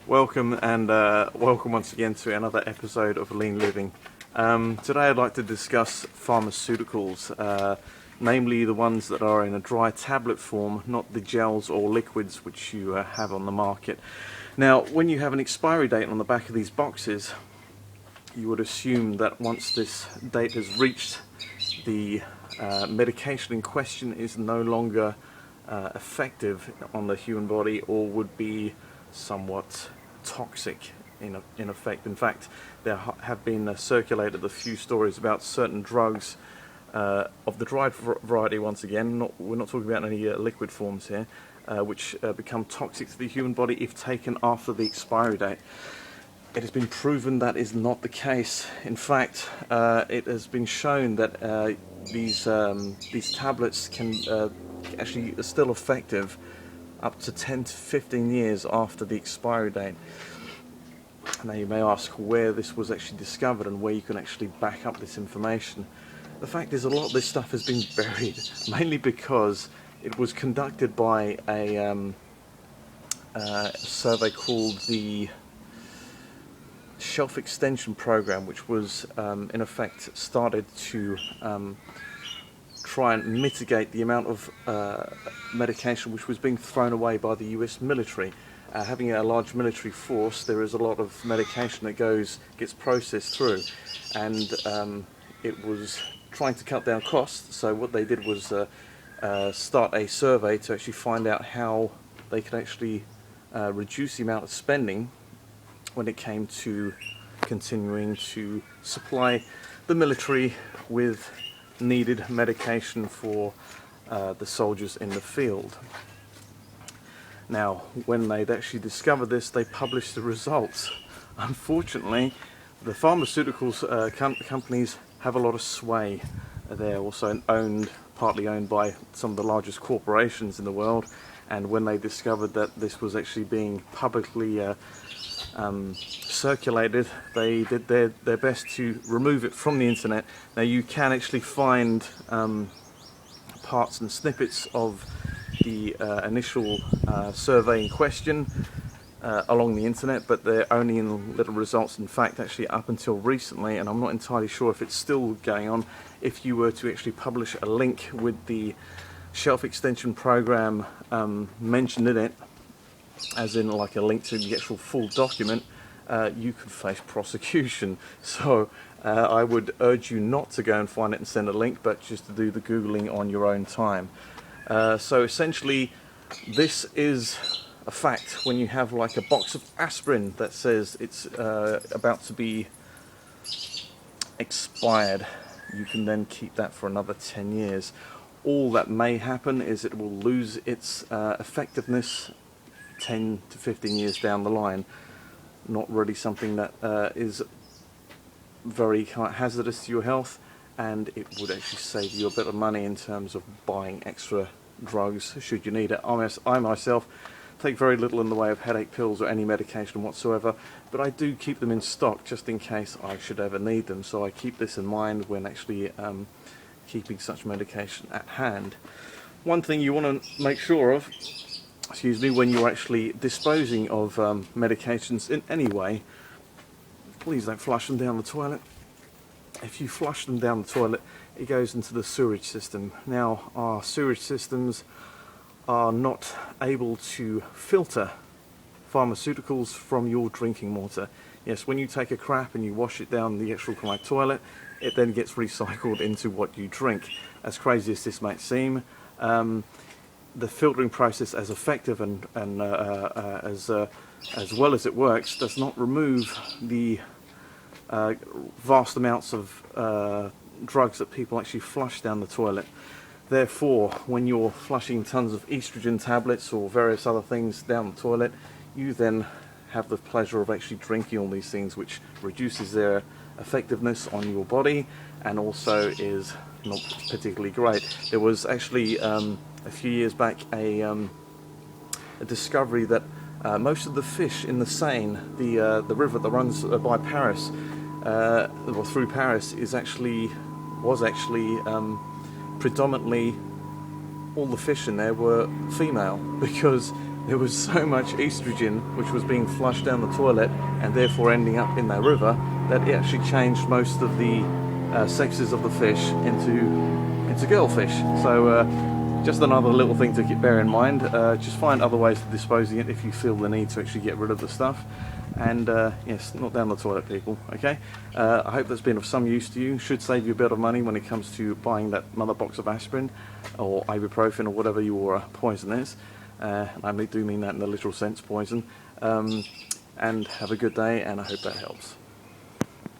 Welcome and welcome once again to another episode of Lean Living. Today I'd like to discuss pharmaceuticals, namely the ones that are in a dry tablet form, not the gels or liquids which you have on the market. Now, when you have an expiry date on the back of these boxes, you would assume that once this date has reached, the medication in question is no longer effective on the human body, or would be somewhat toxic in effect. In fact, there have been circulated a few stories about certain drugs of the dried variety. Once again, we're not talking about any liquid forms here, which become toxic to the human body if taken after the expiry date. It has been proven that is not the case. In fact, it has been shown that these tablets can actually are still effective up to 10 to 15 years after the expiry date. Now you may ask where this was actually discovered and where you can actually back up this information. The fact is, a lot of this stuff has been buried, mainly because it was conducted by a survey called the Shelf Extension Program, which was in effect started to try and mitigate the amount of medication which was being thrown away by the US military. Having a large military force, there is a lot of medication that gets processed through, and it was trying to cut down costs. So what they did was start a survey to actually find out how they could actually reduce the amount of spending when it came to continuing to supply the military with needed medication for the soldiers in the field. Now, when they'd actually discovered this, they published the results. Unfortunately, the pharmaceuticals companies have a lot of sway. They're also partly owned by some of the largest corporations in the world, and when they discovered that this was actually being publicly circulated, they did their best to remove it from the internet. Now you can actually find parts and snippets of the initial survey in question along the internet, but they're only in little results. In fact, actually up until recently, and I'm not entirely sure if it's still going on, if you were to actually publish a link with the Shelf Extension Program mentioned in it, as in like a link to the actual full document, you could face prosecution. So I would urge you not to go and find it and send a link, but just to do the Googling on your own time. So essentially, this is a fact. When you have like a box of aspirin that says it's about to be expired, you can then keep that for another 10 years. All that may happen is it will lose its effectiveness 10 to 15 years down the line. Not really something that is very hazardous to your health, and it would actually save you a bit of money in terms of buying extra drugs should you need it. I myself take very little in the way of headache pills or any medication whatsoever, but I do keep them in stock just in case I should ever need them. So I keep this in mind when actually keeping such medication at hand. One thing you want to make sure of, when you're actually disposing of medications in any way, please don't flush them down the toilet. If you flush them down the toilet, it goes into the sewage system. Now, our sewage systems are not able to filter pharmaceuticals from your drinking water. Yes, when you take a crap and you wash it down the actual toilet, it then gets recycled into what you drink. As crazy as this might seem, the filtering process, as effective and as well as it works, does not remove the vast amounts of drugs that people actually flush down the toilet. Therefore, when you're flushing tons of estrogen tablets or various other things down the toilet, you then have the pleasure of actually drinking all these things, which reduces their effectiveness on your body and also is not particularly great. There was actually a few years back a discovery that most of the fish in the Seine, the river that runs by Paris, or through Paris, was actually predominantly all the fish in there were female, because there was so much estrogen which was being flushed down the toilet and therefore ending up in that river that it actually changed most of the sexes of the fish into girl fish. So just another little thing to bear in mind. Just find other ways of disposing it if you feel the need to actually get rid of the stuff. And yes, not down the toilet, people. Okay. I hope that's been of some use to you. Should save you a bit of money when it comes to buying that mother box of aspirin or ibuprofen or whatever your poison is. I do mean that in the literal sense, poison. And have a good day, and I hope that helps.